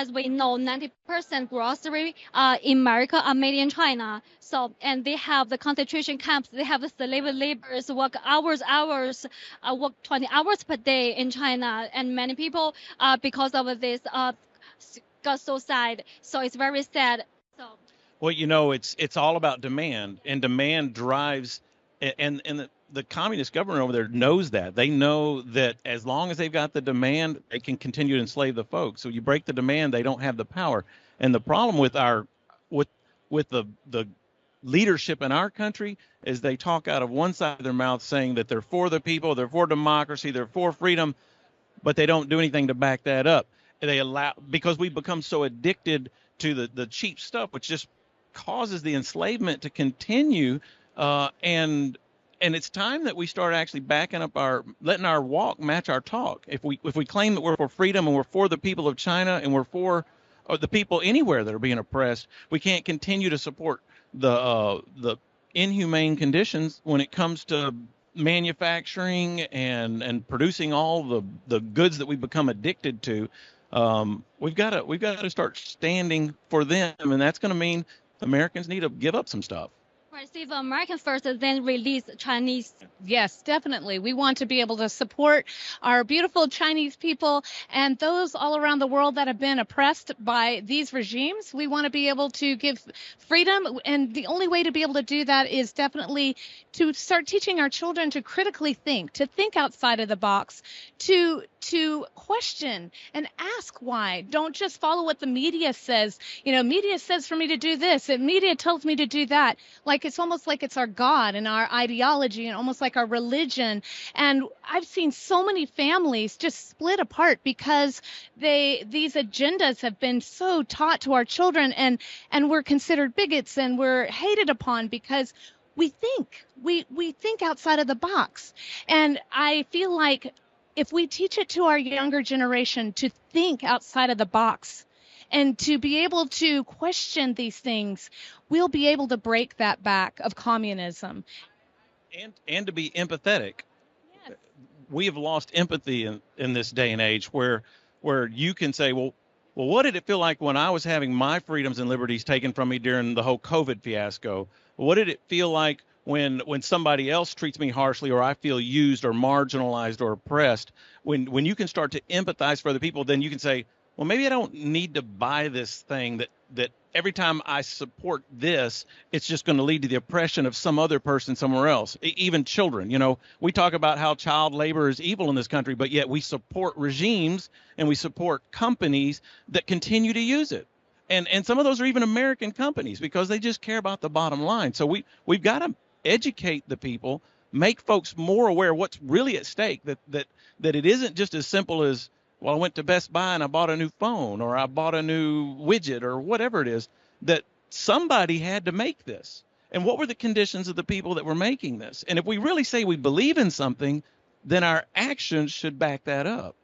as we know, 90% grocery in America are made in China. So, and they have the concentration camps. They have the slave laborers work work 20 hours per day in China. And many people, because of this, got so sad. So it's very sad. So. Well, you know, it's all about demand, and demand drives, and the communist government over there knows that. They know that as long as they've got the demand, they can continue to enslave the folks. So you break the demand, they don't have the power. And the problem with the leadership in our country is they talk out of one side of their mouth saying that they're for the people, they're for democracy, they're for freedom, but they don't do anything to back that up. Because we've become so addicted to the cheap stuff, which just causes the enslavement to continue, and it's time that we start actually backing up letting our walk match our talk. If we claim that we're for freedom and we're for the people of China and we're for the people anywhere that are being oppressed, we can't continue to support the inhumane conditions when it comes to manufacturing and producing all the goods that we've become addicted to. We've got to start standing for them, and that's going to mean Americans need to give up some stuff. Right, see, the American first, then release Chinese. Yes, definitely. We want to be able to support our beautiful Chinese people and those all around the world that have been oppressed by these regimes. We want to be able to give freedom, and the only way to be able to do that is definitely to start teaching our children to critically think, to think outside of the box, to question and ask why. Don't just follow what the media says. You know, media says for me to do this, and media tells me to do that. Like, it's almost like it's our God and our ideology and almost like our religion. And I've seen so many families just split apart because these agendas have been so taught to our children, and we're considered bigots and we're hated upon because we think outside of the box. And I feel like if we teach it to our younger generation to think outside of the box and to be able to question these things, we'll be able to break that back of communism. And to be empathetic. Yes. We have lost empathy in this day and age where you can say, well, what did it feel like when I was having my freedoms and liberties taken from me during the whole COVID fiasco? What did it feel like when somebody else treats me harshly, or I feel used or marginalized or oppressed? When you can start to empathize for other people, then you can say, well, maybe I don't need to buy this thing that every time I support this, it's just going to lead to the oppression of some other person somewhere else, even children. You know, we talk about how child labor is evil in this country, but yet we support regimes and we support companies that continue to use it. And some of those are even American companies because they just care about the bottom line. So we've got to educate the people, make folks more aware of what's really at stake, that it isn't just as simple as, well, I went to Best Buy and I bought a new phone, or I bought a new widget, or whatever it is, that somebody had to make this. And what were the conditions of the people that were making this? And if we really say we believe in something, then our actions should back that up.